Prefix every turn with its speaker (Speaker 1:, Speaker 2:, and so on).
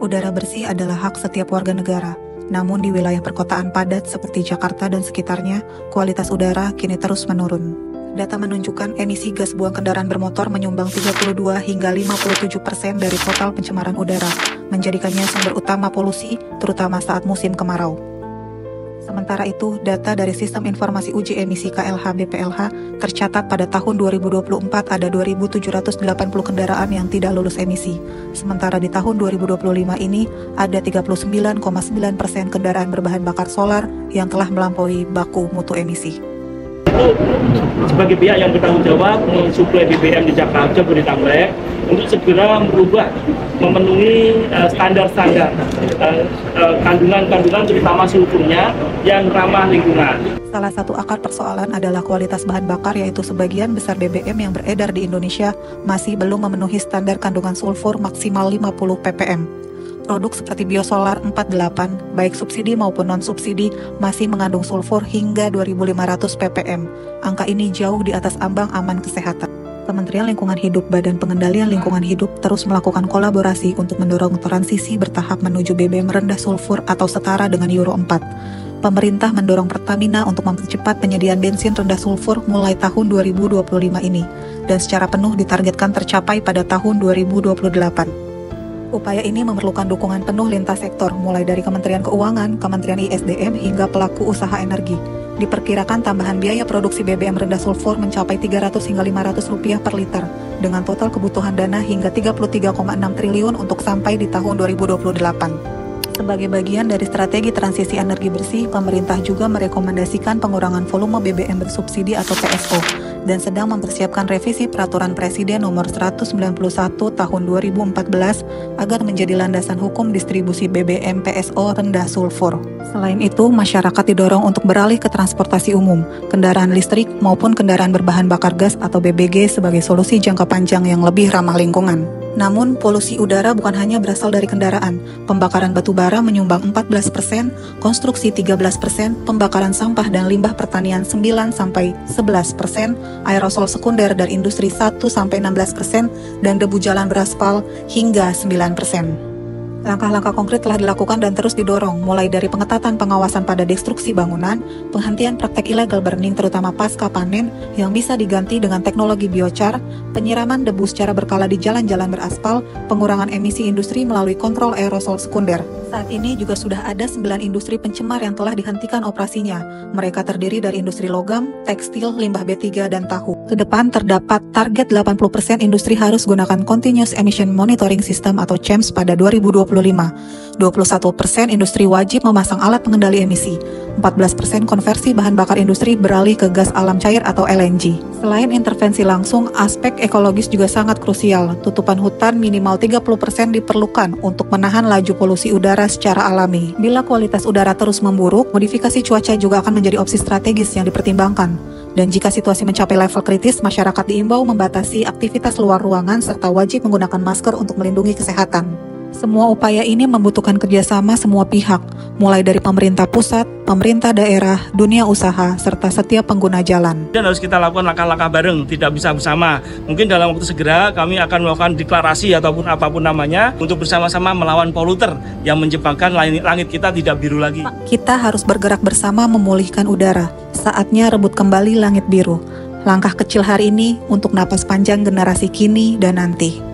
Speaker 1: Udara bersih adalah hak setiap warga negara. Namun di wilayah perkotaan padat seperti Jakarta dan sekitarnya, kualitas udara kini terus menurun. Data menunjukkan emisi gas buang kendaraan bermotor menyumbang 32 hingga 57% dari total pencemaran udara, menjadikannya sumber utama polusi, terutama saat musim kemarau. Sementara itu, data dari Sistem Informasi Uji Emisi KLH BPLH tercatat pada tahun 2024 ada 2.780 kendaraan yang tidak lulus emisi. Sementara di tahun 2025 ini ada 39,9% kendaraan berbahan bakar solar yang telah melampaui baku mutu emisi.
Speaker 2: Sebagai pihak yang bertanggung jawab mensuplai BBM di Jakarta Jabodetabek untuk segera merubah, memenuhi standar-standar kandungan terutama sulfurnya yang ramah lingkungan.
Speaker 1: Salah satu akar persoalan adalah kualitas bahan bakar, yaitu sebagian besar BBM yang beredar di Indonesia masih belum memenuhi standar kandungan sulfur maksimal 50 ppm. Produk seperti biosolar 48, baik subsidi maupun non-subsidi, masih mengandung sulfur hingga 2.500 ppm. Angka ini jauh di atas ambang aman kesehatan. Kementerian Lingkungan Hidup Badan Pengendalian Lingkungan Hidup terus melakukan kolaborasi untuk mendorong transisi bertahap menuju BBM rendah sulfur atau setara dengan Euro 4. Pemerintah mendorong Pertamina untuk mempercepat penyediaan bensin rendah sulfur mulai tahun 2025 ini, dan secara penuh ditargetkan tercapai pada tahun 2028. Upaya ini memerlukan dukungan penuh lintas sektor, mulai dari Kementerian Keuangan, Kementerian ISDM, hingga pelaku usaha energi. Diperkirakan tambahan biaya produksi BBM rendah sulfur mencapai 300 hingga 500 rupiah per liter, dengan total kebutuhan dana hingga 33,6 triliun untuk sampai di tahun 2028. Sebagai bagian dari strategi transisi energi bersih, pemerintah juga merekomendasikan pengurangan volume BBM bersubsidi atau PSO, dan sedang mempersiapkan revisi Peraturan Presiden Nomor 191 Tahun 2014 agar menjadi landasan hukum distribusi BBM PSO rendah sulfur. Selain itu, masyarakat didorong untuk beralih ke transportasi umum, kendaraan listrik maupun kendaraan berbahan bakar gas atau BBG sebagai solusi jangka panjang yang lebih ramah lingkungan. Namun, polusi udara bukan hanya berasal dari kendaraan. Pembakaran batu bara menyumbang 14%, konstruksi 13%, pembakaran sampah dan limbah pertanian 9-11%, aerosol sekunder dan industri 1-16%, dan debu jalan beraspal hingga 9%. Langkah-langkah konkret telah dilakukan dan terus didorong, mulai dari pengetatan pengawasan pada destruksi bangunan, penghentian praktek illegal burning terutama pasca panen yang bisa diganti dengan teknologi biochar, penyiraman debu secara berkala di jalan-jalan beraspal, pengurangan emisi industri melalui kontrol aerosol sekunder. Saat ini juga sudah ada 9 industri pencemar yang telah dihentikan operasinya. Mereka terdiri dari industri logam, tekstil, limbah B3, dan tahu. Kedepan terdapat target 80% industri harus gunakan Continuous Emission Monitoring System atau CEMS pada 2025. 21% industri wajib memasang alat pengendali emisi. 14% konversi bahan bakar industri beralih ke gas alam cair atau LNG. Selain intervensi langsung, aspek ekologis juga sangat krusial. Tutupan hutan minimal 30% diperlukan untuk menahan laju polusi udara secara alami. Bila kualitas udara terus memburuk, modifikasi cuaca juga akan menjadi opsi strategis yang dipertimbangkan. Dan jika situasi mencapai level kritis, masyarakat diimbau membatasi aktivitas luar ruangan serta wajib menggunakan masker untuk melindungi kesehatan. Semua upaya ini membutuhkan kerjasama semua pihak, mulai dari pemerintah pusat, pemerintah daerah, dunia usaha, serta setiap pengguna jalan.
Speaker 2: Dan harus kita lakukan langkah-langkah bareng, tidak bisa bersama. Mungkin dalam waktu segera kami akan melakukan deklarasi ataupun apapun namanya untuk bersama-sama melawan poluter yang menyebabkan langit kita tidak biru lagi.
Speaker 1: Kita harus bergerak bersama memulihkan udara. Saatnya rebut kembali langit biru. Langkah kecil hari ini untuk napas panjang generasi kini dan nanti.